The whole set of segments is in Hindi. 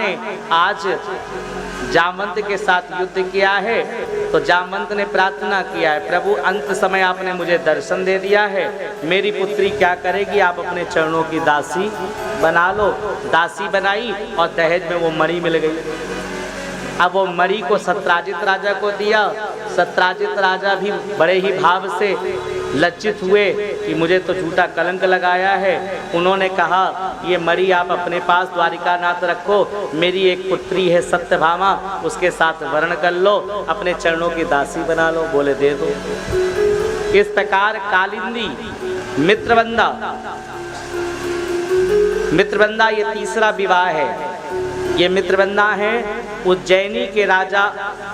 ने आज जामवंत के साथ युद्ध किया है, तो जामवंत ने प्रार्थना किया है, प्रभु अंत समय आपने मुझे दर्शन दे दिया है, मेरी पुत्री क्या करेगी, आप अपने चरणों की दासी बना लो। दासी बनाई और दहेज में वो मणि मिल गई। अब वो मणि को सत्राजित राजा को दिया। सत्राजित राजा भी बड़े ही भाव से लज्जित हुए कि मुझे तो झूठा कलंक लगाया है। उन्होंने कहा ये मणि आप अपने पास द्वारिकानाथ रखो, मेरी एक पुत्री है सत्यभामा, उसके साथ वर्ण कर लो, अपने चरणों की दासी बना लो। बोले दे दो। इस प्रकार कालिंदी, मित्रवंदा ये तीसरा विवाह है। ये मित्रवंदा है उज्जैनी के राजा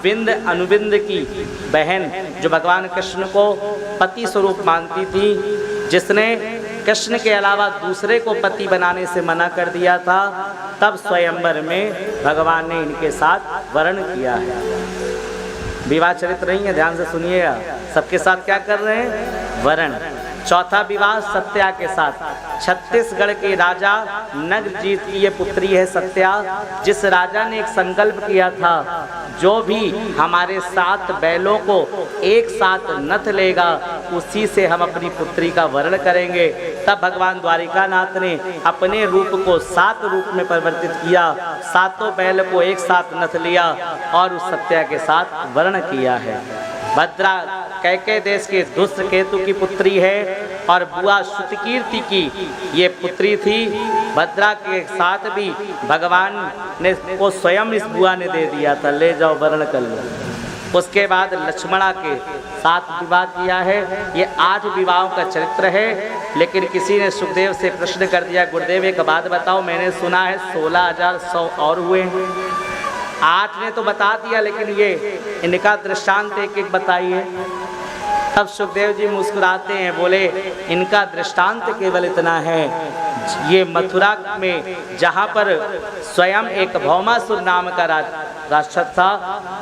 विंद अनुविंद की बहन, जो भगवान कृष्ण को पति स्वरूप मानती थी, जिसने कृष्ण के अलावा दूसरे को पति बनाने से मना कर दिया था। तब स्वयंवर में भगवान ने इनके साथ वर्ण किया है। विवाह चरित्र नहीं है, ध्यान से सुनिएगा। सबके साथ क्या कर रहे हैं? वर्ण। चौथा विवाह सत्या के साथ। छत्तीसगढ़ के राजा नगरजीत की ये पुत्री है सत्या, जिस राजा ने एक संकल्प किया था, जो भी हमारे 7 बैलों को एक साथ नथ लेगा, उसी से हम अपनी पुत्री का वर्ण करेंगे। तब भगवान द्वारिकानाथ ने अपने रूप को 7 रूप में परिवर्तित किया, 7 बैल को एक साथ नथ लिया और उस सत्या के साथ वर्ण किया है। भद्रा कैके देश के दुष्ट केतु की पुत्री है और बुआ श्रुतकीर्ति की ये पुत्री थी। भद्रा के साथ भी भगवान ने को स्वयं इस बुआ ने दे दिया था, ले जाओ वर्ण कर लो। उसके बाद लक्ष्मणा के साथ विवाह किया है। ये 8 विवाहों का चरित्र है। लेकिन किसी ने सुखदेव से प्रश्न कर दिया, गुरुदेव एक बात बताओ, मैंने सुना है 16,100 और हुए हैं। 8 ने तो बता दिया, लेकिन ये इनका दृष्टांत एक एक बताइए। तब सुखदेव जी मुस्कुराते हैं, बोले इनका दृष्टांत केवल इतना है, ये मथुरा में जहाँ पर स्वयं एक भौमासुर नाम का राक्षस था,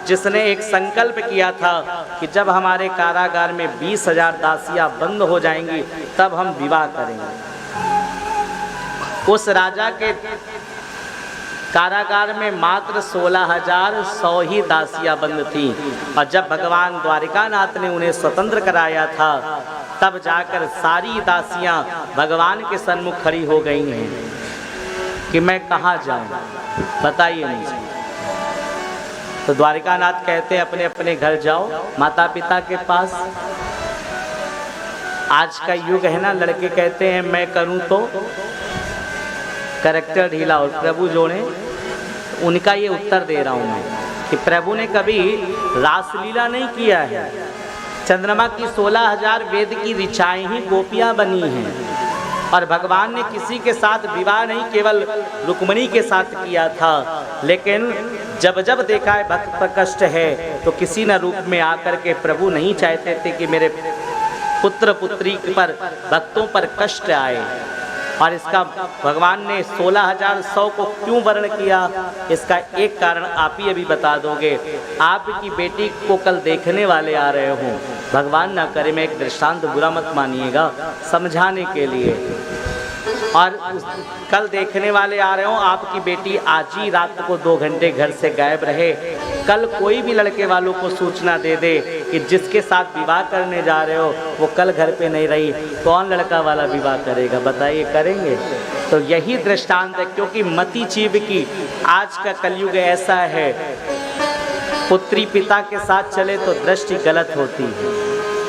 जिसने एक संकल्प किया था कि जब हमारे कारागार में 20,000 दासियां बंद हो जाएंगी तब हम विवाह करेंगे। उस राजा के कारागार में मात्र 16,100 ही दासियां बंद थीं, और जब भगवान द्वारिकानाथ ने उन्हें स्वतंत्र कराया था, तब जाकर सारी दासियां भगवान के सन्मुख खड़ी हो गई हैं कि मैं कहाँ जाऊं, बताइए मुझे। तो द्वारिकानाथ कहते हैं अपने अपने घर जाओ, माता पिता के पास। आज का युग है ना, लड़के कहते हैं मैं करूं तो कैरेक्टर ढीला, और प्रभु जो ने उनका ये उत्तर दे रहा हूं मैं कि प्रभु ने कभी रासलीला नहीं किया है। चंद्रमा की 16,000 वेद की ऋचाएं ही गोपियां बनी हैं, और भगवान ने किसी के साथ विवाह नहीं केवल रुक्मिणी के साथ किया था। लेकिन जब जब देखा है भक्त पर कष्ट है, तो किसी न रूप में आकर के प्रभु नहीं चाहते थे कि मेरे पुत्र पुत्री पर भक्तों पर कष्ट आए। और इसका भगवान ने 16,100 को क्यों वर्ण किया, इसका एक कारण आप ही अभी बता दोगे। आपकी बेटी को कल देखने वाले आ रहे हों, भगवान ना करे, मैं एक दृष्टांत बुरा मत मानिएगा, समझाने के लिए। और कल देखने वाले आ रहे हो, आपकी बेटी आज ही रात को 2 घंटे घर से गायब रहे। कल कोई भी लड़के वालों को सूचना दे दे कि जिसके साथ विवाह करने जा रहे हो वो कल घर पे नहीं रही, कौन लड़का वाला विवाह करेगा, बताइए, करेंगे? तो यही दृष्टांत है, क्योंकि मति जीव की आज का कलयुग ऐसा है, पुत्री पिता के साथ चले तो दृष्टि गलत होती है,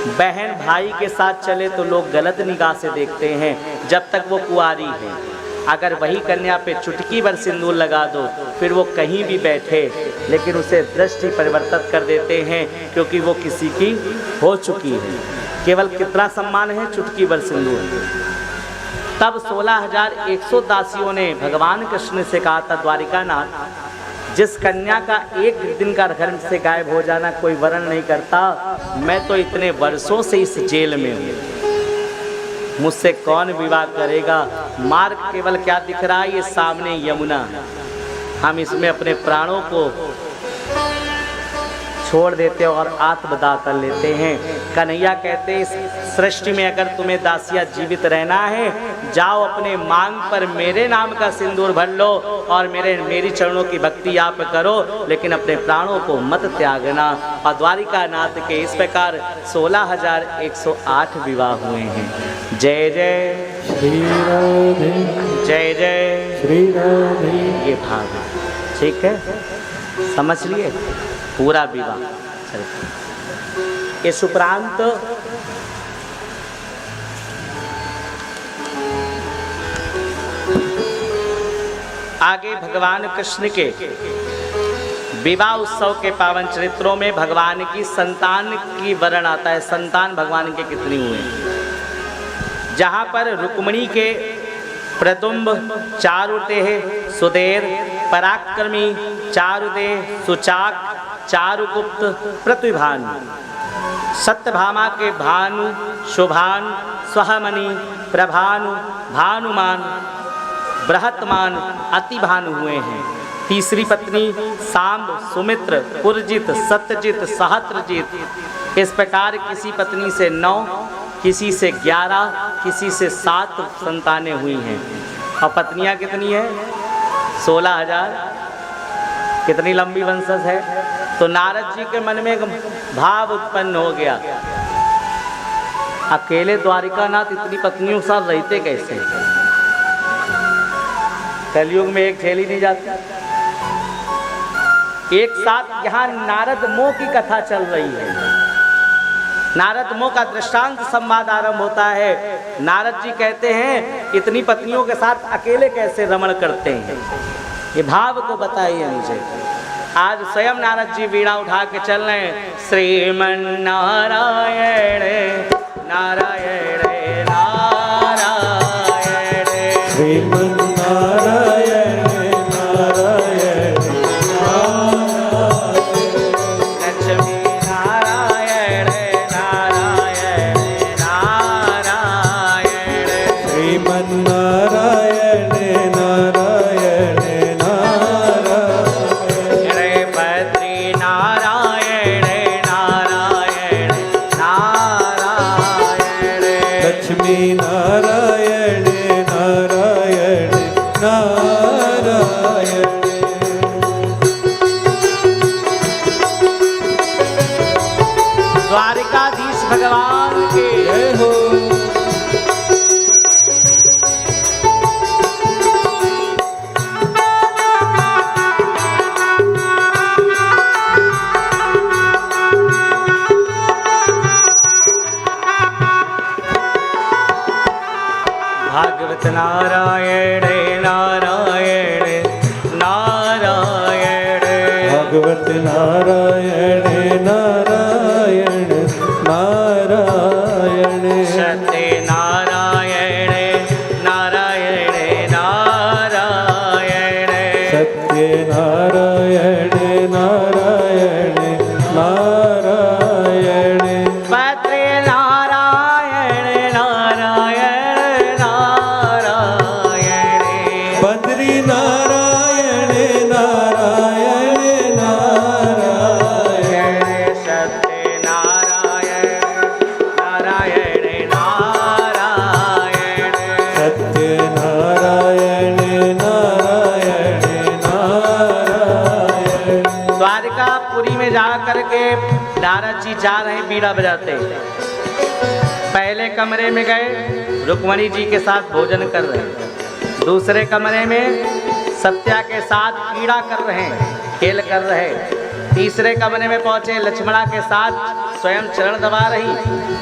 बहन भाई के साथ चले तो लोग गलत निगाह से देखते हैं जब तक वो कुंवारी है। अगर वही कन्या पे चुटकी भर सिंदूर लगा दो, फिर वो कहीं भी बैठे, लेकिन उसे दृष्टि परिवर्तित कर देते हैं, क्योंकि वो किसी की हो चुकी है। केवल कितना सम्मान है, चुटकी भर सिंदूर। तब 16,100 दासियों ने भगवान कृष्ण से कहा था, द्वारिकानाथ, जिस कन्या का एक दिन का घर से गायब हो जाना कोई वर्ण नहीं करता, मैं तो इतने वर्षों से इस जेल में हूँ, मुझसे कौन विवाह करेगा? मार्ग केवल क्या दिख रहा है, ये सामने यमुना है, हम इसमें अपने प्राणों को छोड़ देते हैं और आत्मदाह कर लेते हैं। कन्हैया कहते हैं, इस सृष्टि में अगर तुम्हें दासिया जीवित रहना है, जाओ अपने मांग पर मेरे नाम का सिंदूर भर लो और मेरी चरणों की भक्ति आप करो, लेकिन अपने प्राणों को मत त्यागना। और द्वारिका नाथ के इस प्रकार 16,108 विवाह हुए हैं। जय जय श्री राधे, जय जय श्री राधे। ये भाव है, ठीक है, समझ लिए पूरा विवाह। चलिए, इस उपरांत आगे भगवान कृष्ण के विवाह उत्सव के पावन चरित्रों में भगवान की संतान की वर्णन आता है। संतान भगवान के कितनी हुए, जहाँ पर रुक्मिणी के प्रतुंब, चारुदेह, सुदेर, पराक्रमी, चारुदेह, सुचाक, चारुगुप्त, प्रतिभानु, सत्यभामा के भानु, शुभान, स्वहमणि, प्रभानु, भानुमान, बृहत्मान, अतिभानु हुए हैं। तीसरी पत्नी सांब, सुमित्र, पुरजित, सत्यजित, सहस्त्रजित। इस प्रकार किसी पत्नी से 9, किसी से 11, किसी से 7 संतानें हुई हैं। और पत्नियां कितनी है? 16,000। कितनी लंबी वंशज है। तो नारद जी के मन में एक भाव उत्पन्न हो गया, अकेले द्वारिकानाथ इतनी पत्नियों के साथ रहते कैसे? कलयुग में एक झेली नहीं जाती। एक साथ यहाँ नारद मोह की कथा चल रही है। नारद मोह का दृष्टांत संवाद आरंभ होता है। नारद जी कहते हैं इतनी पत्नियों के साथ अकेले कैसे रमण करते हैं, ये भाव को बताइए मुझे। आज स्वयं नारद जी वीणा उठा के चल रहे हैं। श्रीमन नारायण नारायण नारायण, श्रीमन नारायण नारायण नारायण, लक्ष्मी नारायण नारायण नारायण, श्रीमन नारायण नारायण नारायण, बद्री नारायण नारायण नारायण, लक्ष्मी नारायण नारायण नारायण। द्वारिकाधीश भगवान के जय हो। भागवत नारायण नारायण नारायण, भगवत नारायण नारायण नारायण, सत्य नारायण नारायण नारायण, सत्य नारायण नारायण नारायण, भद्र नारायण नारायण नारायण, बद्री नारायण नारायण नारायण, सत्य नारायण नारायण नारायण, सत्य नारायण नारायण नारायण। द्वारिकापुरी में जा करके नारद जी जा रहे हैं बीड़ा बजाते। पहले कमरे में गए, रुक्मिणी जी के साथ भोजन कर रहे हैं। दूसरे कमरे में सत्या के साथ क्रीड़ा कर रहे हैं, खेल कर रहे हैं। तीसरे कमरे में पहुंचे, लक्ष्मणा के साथ स्वयं चरण दबा रही।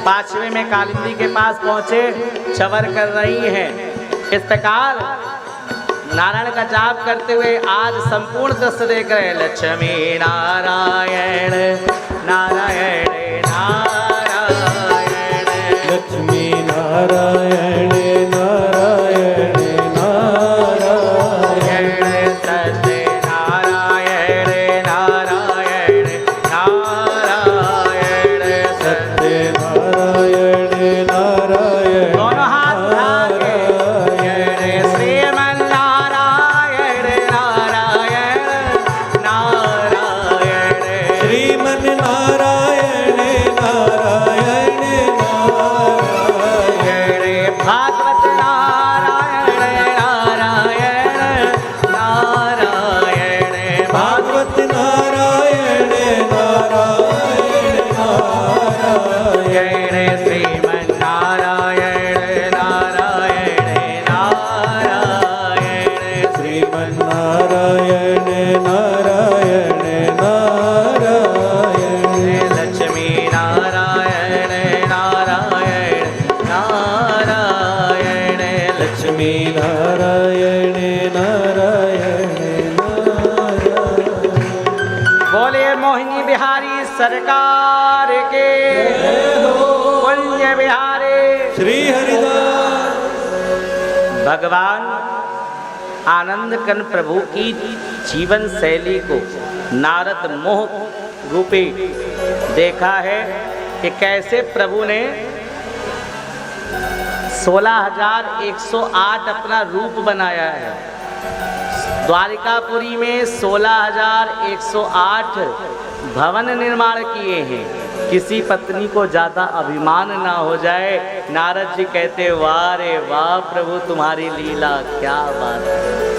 पांचवें में कालिंदी के पास पहुंचे, चवर कर रही हैं। इस प्रकार नारायण का जाप करते हुए आज संपूर्ण दृश्य देख रहे हैं। लक्ष्मी नारायण नारायण नारायण, लक्ष्मी नारायण नारायण नारायण, सत्य नारायण नारायण नारायण, सत्य नारायण नारायण दोनों हाथ उठा के श्रीमन नारायण नारायण नारायण, श्रीमन नारायण बोले मोहिनी बिहारी सरकार के पुण्य बिहारी श्री हरिदास। भगवान आनंद कंद प्रभु की जीवन शैली को नारद मोह रूपे देखा है कि कैसे प्रभु ने 16,108 अपना रूप बनाया है। द्वारिकापुरी में 16,108 भवन निर्माण किए हैं। किसी पत्नी को ज्यादा अभिमान ना हो जाए। नारद जी कहते वाह रे वाह प्रभु तुम्हारी लीला क्या बात है।